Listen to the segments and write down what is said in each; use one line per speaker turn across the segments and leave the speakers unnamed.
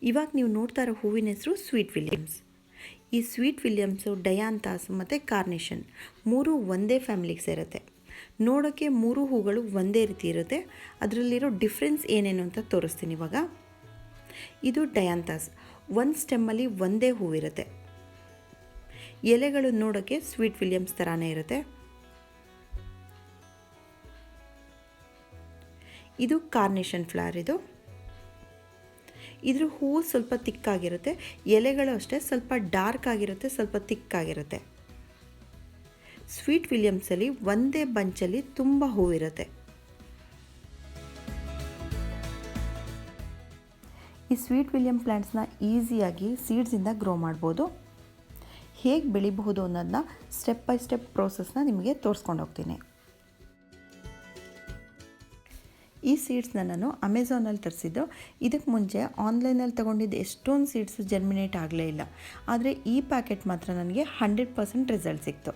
ಇವಾಗ ನೀವು ನೋಡ್ತಾ ಇರೋ ಹೂವಿನ ಹೆಸರು ಸ್ವೀಟ್ ವಿಲಿಯಮ್ಸ್. ಈ ಸ್ವೀಟ್ ವಿಲಿಯಮ್ಸು, ಡಯಾಂತಾಸ್ ಮತ್ತು ಕಾರ್ನೇಷನ್ ಮೂರು ಒಂದೇ ಫ್ಯಾಮಿಲಿಗೆ ಸೇರುತ್ತೆ. ನೋಡೋಕ್ಕೆ ಮೂರು ಹೂಗಳು ಒಂದೇ ರೀತಿ ಇರುತ್ತೆ. ಅದರಲ್ಲಿರೋ ಡಿಫ್ರೆನ್ಸ್ ಏನೇನು ಅಂತ ತೋರಿಸ್ತೀನಿ ಇವಾಗ. ಇದು ಡಯಾಂತಾಸ್. ಒಂದು ಸ್ಟೆಮ್ಮಲ್ಲಿ ಒಂದೇ ಹೂವಿರುತ್ತೆ. ಎಲೆಗಳು ನೋಡೋಕ್ಕೆ ಸ್ವೀಟ್ ವಿಲಿಯಮ್ಸ್ ಥರಾನೇ ಇರುತ್ತೆ. ಇದು ಕಾರ್ನೇಷನ್ ಫ್ಲವರ್. ಇದ್ರ ಹೂವು ಸ್ವಲ್ಪ ತಿಕ್ಕಾಗಿರುತ್ತೆ. ಎಲೆಗಳು ಅಷ್ಟೇ ಸ್ವಲ್ಪ ಡಾರ್ಕ್ ಆಗಿರುತ್ತೆ, ಸ್ವಲ್ಪ ತಿಕ್ಕಾಗಿರುತ್ತೆ. ಸ್ವೀಟ್ ವಿಲಿಯಮ್ಸಲ್ಲಿ ಒಂದೇ ಬಂಚಲ್ಲಿ ತುಂಬ ಹೂವಿರುತ್ತೆ. ಈ ಸ್ವೀಟ್ ವಿಲಿಯಮ್ ಪ್ಲ್ಯಾಂಟ್ಸ್ನ ಈಸಿಯಾಗಿ ಸೀಡ್ಸಿಂದ ಗ್ರೋ ಮಾಡ್ಬೋದು. ಹೇಗೆ ಬೆಳಿಬಹುದು ಅನ್ನೋದನ್ನ ಸ್ಟೆಪ್ ಬೈ ಸ್ಟೆಪ್ ಪ್ರೋಸೆಸ್ನ ನಿಮಗೆ ತೋರಿಸ್ಕೊಂಡು ಹೋಗ್ತೀನಿ. ಈ ಸೀಡ್ಸ್ನ ನಾನು ಅಮೆಝಾನಲ್ಲಿ ತರಿಸಿದ್ದು. ಇದಕ್ಕೆ ಮುಂಚೆ ಆನ್ಲೈನಲ್ಲಿ ತೊಗೊಂಡಿದ್ದು ಎಷ್ಟೊಂದು ಸೀಡ್ಸು ಜರ್ಮಿನೇಟ್ ಆಗಲೇ ಇಲ್ಲ. ಆದರೆ ಈ ಪ್ಯಾಕೆಟ್ ಮಾತ್ರ ನನಗೆ 100% ರಿಸಲ್ಟ್ ಸಿಕ್ತು.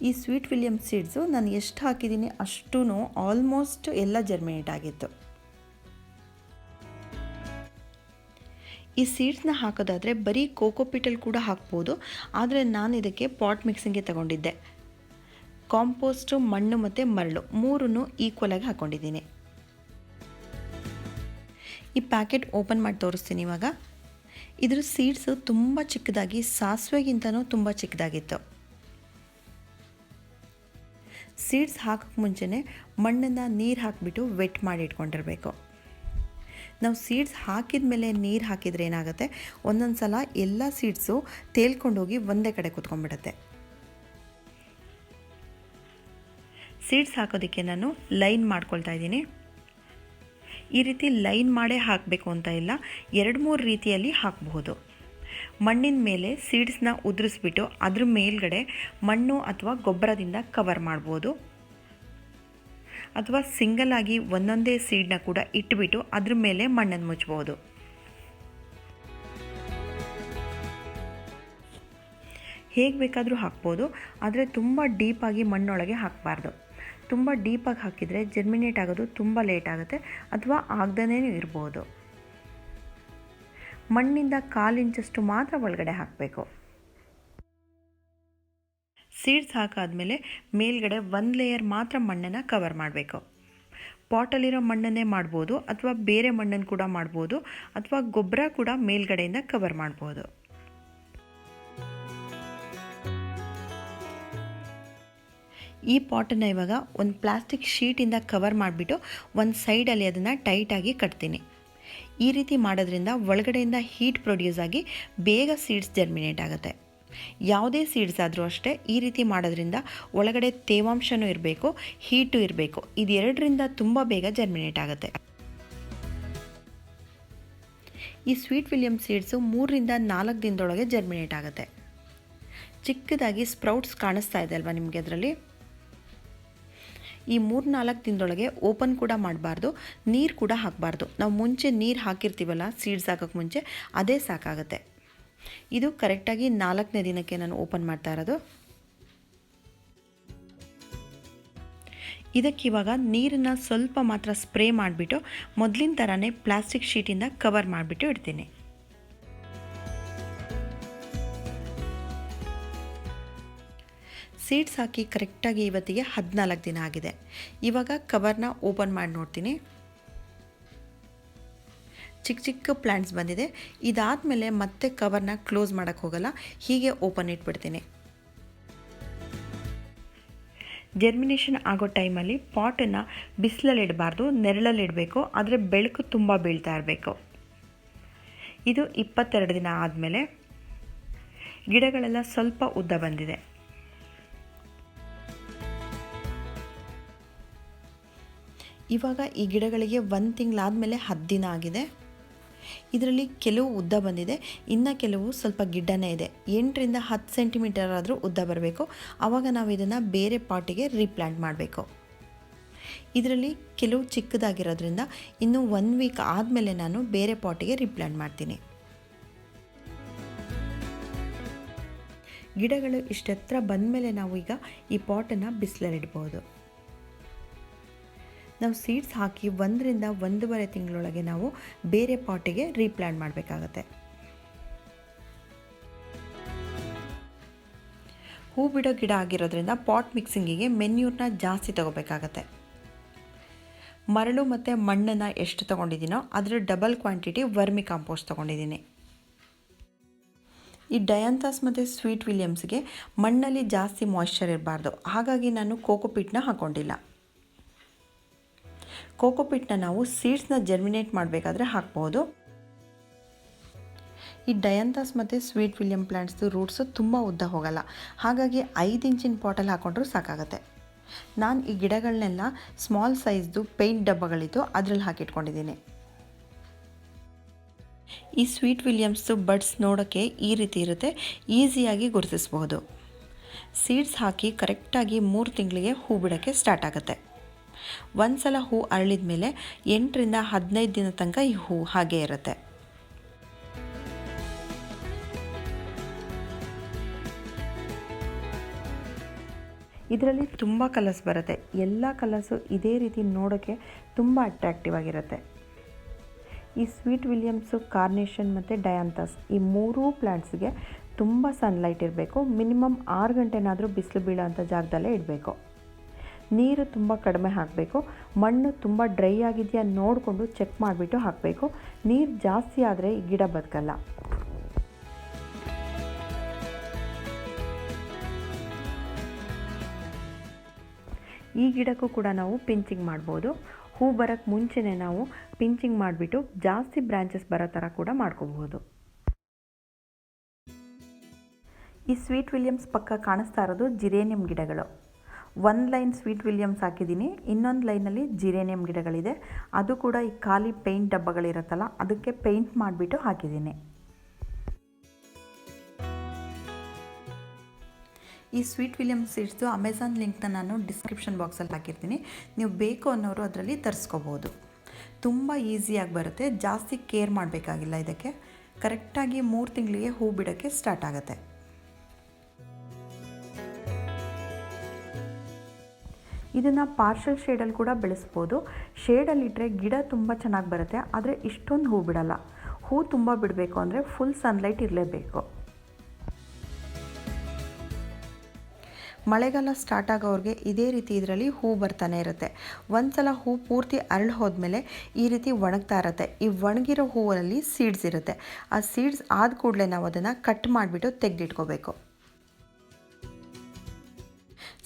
ಈ ಸ್ವೀಟ್ ವಿಲಿಯಮ್ ಸೀಡ್ಸು ನಾನು ಎಷ್ಟು ಹಾಕಿದ್ದೀನಿ ಅಷ್ಟೂ ಆಲ್ಮೋಸ್ಟ್ ಎಲ್ಲ ಜರ್ಮಿನೇಟ್ ಆಗಿತ್ತು. ಈ ಸೀಡ್ಸ್ನ ಹಾಕೋದಾದರೆ ಬರೀ ಕೋಕೋಪಿಟಲ್ಲಿ ಕೂಡ ಹಾಕ್ಬೋದು. ಆದರೆ ನಾನು ಇದಕ್ಕೆ ಪಾಟ್ ಮಿಕ್ಸಿಂಗ್ಗೆ ತಗೊಂಡಿದ್ದೆ. ಕಾಂಪೋಸ್ಟು, ಮಣ್ಣು ಮತ್ತು ಮರಳು ಮೂರನ್ನು ಈಕ್ವಲಾಗಿ ಹಾಕ್ಕೊಂಡಿದ್ದೀನಿ. ಈ ಪ್ಯಾಕೆಟ್ ಓಪನ್ ಮಾಡಿ ತೋರಿಸ್ತೀನಿ ಇವಾಗ. ಇದ್ರ ಸೀಡ್ಸು ತುಂಬ ಚಿಕ್ಕದಾಗಿ, ಸಾಸಿವೆಗಿಂತನೂ ತುಂಬ ಚಿಕ್ಕದಾಗಿತ್ತು. ಸೀಡ್ಸ್ ಹಾಕೋಕ್ಕೆ ಮುಂಚೆನೇ ಮಣ್ಣನ್ನು ನೀರು ಹಾಕಿಬಿಟ್ಟು ವೆಟ್ ಮಾಡಿ ಇಟ್ಕೊಂಡಿರಬೇಕು. ನಾವು ಸೀಡ್ಸ್ ಹಾಕಿದ ಮೇಲೆ ನೀರು ಹಾಕಿದರೆ ಏನಾಗುತ್ತೆ, ಒಂದೊಂದು ಸಲ ಎಲ್ಲ ಸೀಡ್ಸು ತೇಲ್ಕೊಂಡೋಗಿ ಒಂದೇ ಕಡೆ ಕೂತ್ಕೊಂಡ್ಬಿಡುತ್ತೆ. ಸೀಡ್ಸ್ ಹಾಕೋದಕ್ಕೆ ನಾನು ಲೈನ್ ಮಾಡ್ಕೊಳ್ತಾ ಇದ್ದೀನಿ. ಈ ರೀತಿ ಲೈನ್ ಮಾಡೇ ಹಾಕಬೇಕು ಅಂತ ಇಲ್ಲ, 2-3 ರೀತಿಯಲ್ಲಿ ಹಾಕಬಹುದು. ಮಣ್ಣಿನ ಮೇಲೆ ಸೀಡ್ಸ್ನ ಉದುರಿಸ್ಬಿಟ್ಟು ಅದ್ರ ಮೇಲ್ಗಡೆ ಮಣ್ಣು ಅಥವಾ ಗೊಬ್ಬರದಿಂದ ಕವರ್ ಮಾಡ್ಬೋದು. ಅಥವಾ ಸಿಂಗಲ್ ಆಗಿ ಒಂದೊಂದೇ ಸೀಡ್ನ ಕೂಡ ಇಟ್ಬಿಟ್ಟು ಅದ್ರ ಮೇಲೆ ಮಣ್ಣನ್ನು ಮುಚ್ಚಬಹುದು. ಹೇಗೆ ಬೇಕಾದರೂ ಹಾಕ್ಬೋದು, ಆದರೆ ತುಂಬ ಡೀಪಾಗಿ ಮಣ್ಣೊಳಗೆ ಹಾಕಬಾರ್ದು. ತುಂಬ ಡೀಪಾಗಿ ಹಾಕಿದರೆ ಜರ್ಮಿನೇಟ್ ಆಗೋದು ತುಂಬ ಲೇಟ್ ಆಗುತ್ತೆ ಅಥವಾ ಆಗದೇ ಇರ್ಬೋದು. ಮಣ್ಣಿಂದ 1/4 ಇಂಚಷ್ಟು ಮಾತ್ರ ಒಳಗಡೆ ಹಾಕಬೇಕು. ಸೀಡ್ಸ್ ಹಾಕಾದ್ಮೇಲೆ ಮೇಲ್ಗಡೆ 1 ಲೇಯರ್ ಮಾತ್ರ ಮಣ್ಣನ್ನು ಕವರ್ ಮಾಡಬೇಕು. ಪಾಟಲ್ಲಿರೋ ಮಣ್ಣನ್ನೇ ಮಾಡ್ಬೋದು ಅಥವಾ ಬೇರೆ ಮಣ್ಣನ್ನು ಕೂಡ ಮಾಡ್ಬೋದು, ಅಥವಾ ಗೊಬ್ಬರ ಕೂಡ ಮೇಲ್ಗಡೆಯಿಂದ ಕವರ್ ಮಾಡ್ಬೋದು. ಈ ಪಾಟನ್ನು ಇವಾಗ ಒಂದು ಪ್ಲಾಸ್ಟಿಕ್ ಶೀಟಿಂದ ಕವರ್ ಮಾಡಿಬಿಟ್ಟು ಒಂದು ಸೈಡಲ್ಲಿ ಅದನ್ನು ಟೈಟಾಗಿ ಕಟ್ತೀನಿ. ಈ ರೀತಿ ಮಾಡೋದ್ರಿಂದ ಒಳಗಡೆಯಿಂದ ಹೀಟ್ ಪ್ರೊಡ್ಯೂಸ್ ಆಗಿ ಬೇಗ ಸೀಡ್ಸ್ ಜರ್ಮಿನೇಟ್ ಆಗುತ್ತೆ. ಯಾವುದೇ ಸೀಡ್ಸ್ ಆದರೂ ಅಷ್ಟೇ ಈ ರೀತಿ ಮಾಡೋದ್ರಿಂದ ಒಳಗಡೆ ತೇವಾಂಶನೂ ಇರಬೇಕು, ಹೀಟು ಇರಬೇಕು. ಇದು 2ರಿಂದ ತುಂಬ ಬೇಗ ಜರ್ಮಿನೇಟ್ ಆಗುತ್ತೆ. ಈ ಸ್ವೀಟ್ ವಿಲಿಯಮ್ ಸೀಡ್ಸು 3ರಿಂದ 4 ದಿನದೊಳಗೆ ಜರ್ಮಿನೇಟ್ ಆಗುತ್ತೆ. ಚಿಕ್ಕದಾಗಿ ಸ್ಪ್ರೌಟ್ಸ್ ಕಾಣಿಸ್ತಾ ಇದೆ ಅಲ್ವಾ ನಿಮಗೆ ಅದರಲ್ಲಿ. ಈ 3-4 ದಿನದೊಳಗೆ ಓಪನ್ ಕೂಡ ಮಾಡಬಾರ್ದು, ನೀರು ಕೂಡ ಹಾಕಬಾರ್ದು. ನಾವು ಮುಂಚೆ ನೀರು ಹಾಕಿರ್ತೀವಲ್ಲ ಸೀಡ್ಸ್ ಹಾಕೋಕ್ಕೆ ಮುಂಚೆ, ಅದೇ ಸಾಕಾಗುತ್ತೆ. ಇದು ಕರೆಕ್ಟಾಗಿ 4ನೇ ದಿನಕ್ಕೆ ನಾನು ಓಪನ್ ಮಾಡ್ತಾ ಇರೋದು. ಇದಕ್ಕಿವಾಗ ನೀರನ್ನು ಸ್ವಲ್ಪ ಮಾತ್ರ ಸ್ಪ್ರೇ ಮಾಡಿಬಿಟ್ಟು ಮೊದಲಿನ ಥರನೇ ಪ್ಲಾಸ್ಟಿಕ್ ಶೀಟಿಂದ ಕವರ್ ಮಾಡಿಬಿಟ್ಟು ಇಡ್ತೀನಿ. ಸೀಡ್ಸ್ ಹಾಕಿ ಕರೆಕ್ಟಾಗಿ ಇವತ್ತಿಗೆ 14 ದಿನ ಆಗಿದೆ. ಇವಾಗ ಕವರ್ನ ಓಪನ್ ಮಾಡಿ ನೋಡ್ತೀನಿ. ಚಿಕ್ಕ ಚಿಕ್ಕ ಪ್ಲ್ಯಾಂಟ್ಸ್ ಬಂದಿದೆ. ಇದಾದಮೇಲೆ ಮತ್ತೆ ಕವರ್ನ ಕ್ಲೋಸ್ ಮಾಡೋಕ್ಕೆ ಹೋಗಲ್ಲ, ಹೀಗೆ ಓಪನ್ ಇಟ್ಬಿಡ್ತೀನಿ. ಜರ್ಮಿನೇಷನ್ ಆಗೋ ಟೈಮಲ್ಲಿ ಪಾಟನ್ನು ಬಿಸಿಲಲ್ಲಿ ಇಡಬಾರ್ದು, ನೆರಳಲ್ಲಿ ಇಡಬೇಕು. ಆದರೆ ಬೆಳಕು ತುಂಬ ಬೀಳ್ತಾ ಇರಬೇಕು. ಇದು 22 ದಿನ ಆದಮೇಲೆ ಗಿಡಗಳೆಲ್ಲ ಸ್ವಲ್ಪ ಉದ್ದ ಬಂದಿದೆ. ಇವಾಗ ಈ ಗಿಡಗಳಿಗೆ 1 ತಿಂಗಳಾದಮೇಲೆ 10 ದಿನ ಆಗಿದೆ. ಇದರಲ್ಲಿ ಕೆಲವು ಉದ್ದ ಬಂದಿದೆ, ಇನ್ನು ಕೆಲವು ಸ್ವಲ್ಪ ಗಿಡ್ಡನೇ ಇದೆ. 8ರಿಂದ 10 ಸೆಂಟಿಮೀಟರ್ ಆದರೂ ಉದ್ದ ಬರಬೇಕು. ಆವಾಗ ನಾವು ಇದನ್ನು ಬೇರೆ ಪಾಟಿಗೆ ರೀಪ್ಲಾಂಟ್ ಮಾಡಬೇಕು. ಇದರಲ್ಲಿ ಕೆಲವು ಚಿಕ್ಕದಾಗಿರೋದ್ರಿಂದ ಇನ್ನು 1 ವೀಕ್ ಆದಮೇಲೆ ನಾನು ಬೇರೆ ಪಾಟಿಗೆ ರೀಪ್ಲಾಂಟ್ ಮಾಡ್ತೀನಿ. ಗಿಡಗಳು ಇಷ್ಟೆತ್ರ ಬಂದಮೇಲೆ ನಾವು ಈಗ ಈ ಪಾಟನ್ನು ಬಿಸಿಲಲ್ಲಿ ಇಡ್ಬೋದು. ನಾವು ಸೀಡ್ಸ್ ಹಾಕಿ 1 ರಿಂದ 1.5 ತಿಂಗಳೊಳಗೆ ನಾವು ಬೇರೆ ಪಾಟಿಗೆ ರೀಪ್ಲಾಂಟ್ ಮಾಡಬೇಕಾಗತ್ತೆ. ಹೂ ಬಿಡೋ ಗಿಡ ಆಗಿರೋದ್ರಿಂದ ಪಾಟ್ ಮಿಕ್ಸಿಂಗಿಗೆ ಮೆನ್ಯೂರ್ನ ಜಾಸ್ತಿ ತಗೋಬೇಕಾಗತ್ತೆ. ಮರಳು ಮತ್ತು ಮಣ್ಣನ್ನು ಎಷ್ಟು ತೊಗೊಂಡಿದ್ದೀನೋ ಅದರ ಡಬಲ್ ಕ್ವಾಂಟಿಟಿ ವರ್ಮಿ ಕಾಂಪೋಸ್ಟ್ ತೊಗೊಂಡಿದ್ದೀನಿ. ಈ ಡಯಾಂಥಸ್ ಮತ್ತು ಸ್ವೀಟ್ ವಿಲಿಯಮ್ಸ್ಗೆ ಮಣ್ಣಲ್ಲಿ ಜಾಸ್ತಿ ಮಾಯ್ಶ್ಚರ್ ಇರಬಾರ್ದು, ಹಾಗಾಗಿ ನಾನು ಕೋಕೋಪಿಟ್ನ ಹಾಕ್ಕೊಂಡಿಲ್ಲ. ಕೋಕೋಪಿಟ್ನ ನಾವು ಸೀಡ್ಸ್ನ ಜರ್ಮಿನೇಟ್ ಮಾಡಬೇಕಾದ್ರೆ ಹಾಕ್ಬೋದು. ಈ ಡಯಾಂಥಸ್ ಮತ್ತು ಸ್ವೀಟ್ ವಿಲಿಯಮ್ ಪ್ಲ್ಯಾಂಟ್ಸ್ದು ರೂಟ್ಸು ತುಂಬ ಉದ್ದ ಹೋಗಲ್ಲ, ಹಾಗಾಗಿ 5 ಇಂಚಿನ ಪಾಟಲ್ಲಿ ಹಾಕ್ಕೊಂಡ್ರೂ ಸಾಕಾಗತ್ತೆ. ನಾನು ಈ ಗಿಡಗಳನ್ನೆಲ್ಲ ಸ್ಮಾಲ್ ಸೈಜ್ದು ಪೇಂಟ್ ಡಬ್ಬಗಳಿದ್ದು ಅದರಲ್ಲಿ ಹಾಕಿಟ್ಕೊಂಡಿದ್ದೀನಿ. ಈ ಸ್ವೀಟ್ ವಿಲಿಯಮ್ಸ್ದು ಬಡ್ಸ್ ನೋಡೋಕ್ಕೆ ಈ ರೀತಿ ಇರುತ್ತೆ, ಈಸಿಯಾಗಿ ಗುರುತಿಸಬಹುದು. ಸೀಡ್ಸ್ ಹಾಕಿ ಕರೆಕ್ಟಾಗಿ 3 ತಿಂಗಳಿಗೆ ಹೂ ಬಿಡೋಕ್ಕೆ ಸ್ಟಾರ್ಟ್ ಆಗುತ್ತೆ. ಒಂದು ಸಲ ಹೂ ಅರಳಿದ ಮೇಲೆ 8 ರಿಂದ 15 ದಿನ ತನಕ ಈ ಹೂ ಹಾಗೇ ಇರುತ್ತೆ. ಇದರಲ್ಲಿ ತುಂಬ ಕಲರ್ಸ್ ಬರುತ್ತೆ. ಎಲ್ಲ ಕಲರ್ಸು ಇದೇ ರೀತಿ ನೋಡೋಕ್ಕೆ ತುಂಬ ಅಟ್ರಾಕ್ಟಿವ್ ಆಗಿರುತ್ತೆ. ಈ ಸ್ವೀಟ್ ವಿಲಿಯಮ್ಸು, ಕಾರ್ನೇಷನ್ ಮತ್ತು ಡಯಾಂಥಸ್ ಈ 3 ಪ್ಲ್ಯಾಂಟ್ಸ್ಗೆ ತುಂಬ ಸನ್ಲೈಟ್ ಇರಬೇಕು. ಮಿನಿಮಮ್ 6 ಗಂಟೆನಾದರೂ ಬಿಸಿಲು ಬೀಳೋಂಥ ಜಾಗದಲ್ಲೇ ಇಡಬೇಕು. ನೀರು ತುಂಬ ಕಡಿಮೆ ಹಾಕಬೇಕು. ಮಣ್ಣು ತುಂಬ ಡ್ರೈ ಆಗಿದೆಯಾ ನೋಡಿಕೊಂಡು ಚೆಕ್ ಮಾಡಿಬಿಟ್ಟು ಹಾಕಬೇಕು. ನೀರು ಜಾಸ್ತಿ ಆದರೆ ಈ ಗಿಡ ಬದುಕಲ್ಲ. ಈ ಗಿಡಕ್ಕೂ ಕೂಡ ನಾವು ಪಿಂಚಿಂಗ್ ಮಾಡ್ಬೋದು. ಹೂ ಬರೋಕ್ಕೆ ಮುಂಚೆನೇ ನಾವು ಪಿಂಚಿಂಗ್ ಮಾಡಿಬಿಟ್ಟು ಜಾಸ್ತಿ ಬ್ರಾಂಚಸ್ ಬರೋ ಥರ ಕೂಡ ಮಾಡ್ಕೋಬಹುದು. ಈ ಸ್ವೀಟ್ ವಿಲಿಯಮ್ಸ್ ಪಕ್ಕ ಕಾಣಿಸ್ತಾ ಇರೋದು ಜಿರೇನಿಯಂ ಗಿಡಗಳು. 1 ಲೈನ್ ಸ್ವೀಟ್ ವಿಲಿಯಮ್ಸ್ ಹಾಕಿದ್ದೀನಿ, ಇನ್ನೊಂದು ಲೈನಲ್ಲಿ ಜಿರೇನಿಯಂ ಗಿಡಗಳಿದೆ. ಅದು ಕೂಡ ಈ ಖಾಲಿ ಪೇಂಟ್ ಡಬ್ಬಗಳಿರುತ್ತಲ್ಲ ಅದಕ್ಕೆ ಪೇಂಟ್ ಮಾಡಿಬಿಟ್ಟು ಹಾಕಿದ್ದೀನಿ. ಈ ಸ್ವೀಟ್ ವಿಲಿಯಮ್ಸ್ ಸೀಡ್ಸ್ದು ಅಮೆಝಾನ್ ಲಿಂಕ್ನ ನಾನು ಡಿಸ್ಕ್ರಿಪ್ಷನ್ ಬಾಕ್ಸಲ್ಲಿ ಹಾಕಿರ್ತೀನಿ. ನೀವು ಬೇಕು ಅನ್ನೋರು ಅದರಲ್ಲಿ ತರಿಸ್ಕೋಬೋದು. ತುಂಬ ಈಸಿಯಾಗಿ ಬರುತ್ತೆ, ಜಾಸ್ತಿ ಕೇರ್ ಮಾಡಬೇಕಾಗಿಲ್ಲ. ಇದಕ್ಕೆ ಕರೆಕ್ಟಾಗಿ 3 ತಿಂಗಳಿಗೆ ಹೂ ಬಿಡೋಕ್ಕೆ ಸ್ಟಾರ್ಟ್ ಆಗುತ್ತೆ. ಇದನ್ನು ಪಾರ್ಷಲ್ ಶೇಡಲ್ಲಿ ಕೂಡ ಬೆಳೆಸ್ಬೋದು. ಶೇಡಲ್ಲಿಟ್ಟರೆ ಗಿಡ ತುಂಬ ಚೆನ್ನಾಗಿ ಬರುತ್ತೆ, ಆದರೆ ಇಷ್ಟೊಂದು ಹೂ ಬಿಡಲ್ಲ. ಹೂ ತುಂಬ ಬಿಡಬೇಕು ಅಂದರೆ ಫುಲ್ ಸನ್ಲೈಟ್ ಇರಲೇಬೇಕು. ಮಳೆಗಾಲ ಸ್ಟಾರ್ಟ್ ಆಗೋವ್ರಿಗೆ ಇದೇ ರೀತಿ ಇದರಲ್ಲಿ ಹೂ ಬರ್ತಾನೆ ಇರುತ್ತೆ. ಒಂದು ಸಲ ಹೂ ಪೂರ್ತಿ ಅರಳಿ ಹೋದ್ಮೇಲೆ ಈ ರೀತಿ ಒಣಗ್ತಾ ಇರುತ್ತೆ. ಈ ಒಣಗಿರೋ ಹೂವಲ್ಲಿ ಸೀಡ್ಸ್ ಇರುತ್ತೆ. ಆ ಸೀಡ್ಸ್ ಆದ ಕೂಡಲೇ ನಾವು ಅದನ್ನು ಕಟ್ ಮಾಡಿಬಿಟ್ಟು ತೆಗೆದಿಟ್ಕೋಬೇಕು.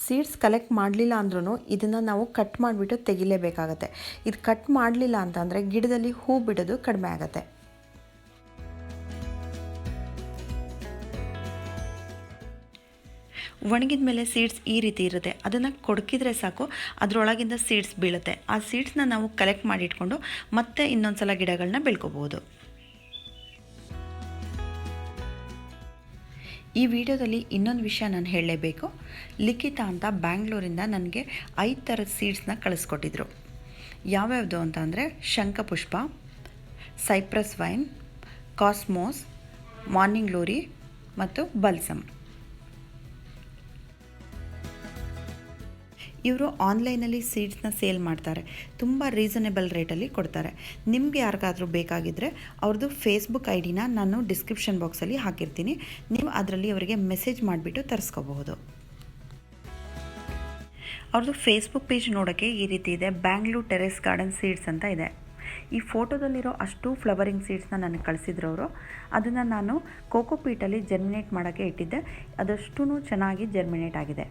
ಸೀಡ್ಸ್ ಕಲೆಕ್ಟ್ ಮಾಡಲಿಲ್ಲ ಅಂದ್ರೂ ಇದನ್ನು ನಾವು ಕಟ್ ಮಾಡಿಬಿಟ್ಟು ತೆಗಿಲೇಬೇಕಾಗತ್ತೆ. ಇದು ಕಟ್ ಮಾಡಲಿಲ್ಲ ಅಂತಂದರೆ ಗಿಡದಲ್ಲಿ ಹೂ ಬಿಡೋದು ಕಡಿಮೆ ಆಗುತ್ತೆ. ಒಣಗಿದ ಮೇಲೆ ಸೀಡ್ಸ್ ಈ ರೀತಿ ಇರುತ್ತೆ. ಅದನ್ನು ಕೊಡಕಿದ್ರೆ ಸಾಕು, ಅದರೊಳಗಿಂದ ಸೀಡ್ಸ್ ಬೀಳುತ್ತೆ. ಆ ಸೀಡ್ಸ್ನ ನಾವು ಕಲೆಕ್ಟ್ ಮಾಡಿ ಇಟ್ಕೊಂಡು ಮತ್ತೆ ಇನ್ನೊಂದು ಸಲ ಗಿಡಗಳನ್ನ ಬೆಳ್ಕೋಬೋದು. ಈ ವಿಡಿಯೋದಲ್ಲಿ ಇನ್ನೊಂದು ವಿಷಯ ನಾನು ಹೇಳಲೇಬೇಕು. ಲಿಖಿತಾ ಅಂತ ಬ್ಯಾಂಗ್ಳೂರಿಂದ ನನಗೆ 5 ಥರದ ಸೀಡ್ಸ್ನ ಕಳಿಸ್ಕೊಟ್ಟಿದ್ರು. ಯಾವ್ಯಾವುದು ಅಂತ ಅಂದರೆ ಶಂಖಪುಷ್ಪ, cypress vine, cosmos, morning glory ಮತ್ತು ಬಲ್ಸಮ್. ಇವರು ಆನ್ಲೈನಲ್ಲಿ ಸೀಡ್ಸ್ನ ಸೇಲ್ ಮಾಡ್ತಾರೆ. ತುಂಬ ರೀಸನೇಬಲ್ ರೇಟಲ್ಲಿ ಕೊಡ್ತಾರೆ. ನಿಮಗೆ ಯಾರಿಗಾದರೂ ಬೇಕಾಗಿದ್ದರೆ ಅವ್ರದ್ದು ಫೇಸ್ಬುಕ್ ಐಡಿನ ನಾನು ಡಿಸ್ಕ್ರಿಪ್ಷನ್ ಬಾಕ್ಸಲ್ಲಿ ಹಾಕಿರ್ತೀನಿ. ನೀವು ಅದರಲ್ಲಿ ಅವರಿಗೆ ಮೆಸೇಜ್ ಮಾಡಿಬಿಟ್ಟು ತರಿಸ್ಕೋಬಹುದು. ಅವ್ರದ್ದು ಫೇಸ್ಬುಕ್ ಪೇಜ್ ನೋಡೋಕ್ಕೆ ಈ ರೀತಿ ಇದೆ. ಬ್ಯಾಂಗ್ಳೂರ್ ಟೆರೆಸ್ ಗಾರ್ಡನ್ ಸೀಡ್ಸ್ ಅಂತ ಇದೆ. ಈ ಫೋಟೋದಲ್ಲಿರೋ ಅಷ್ಟು ಫ್ಲವರಿಂಗ್ ಸೀಡ್ಸ್ನ ನನಗೆ ಕಳಿಸಿದ್ರು ಅವರು. ಅದನ್ನು ನಾನು ಕೋಕೋಪೀಟಲ್ಲಿ ಜರ್ಮಿನೇಟ್ ಮಾಡೋಕ್ಕೆ ಇಟ್ಟಿದ್ದೆ. ಅದಷ್ಟೂ ಚೆನ್ನಾಗಿ ಜರ್ಮಿನೇಟ್ ಆಗಿದೆ.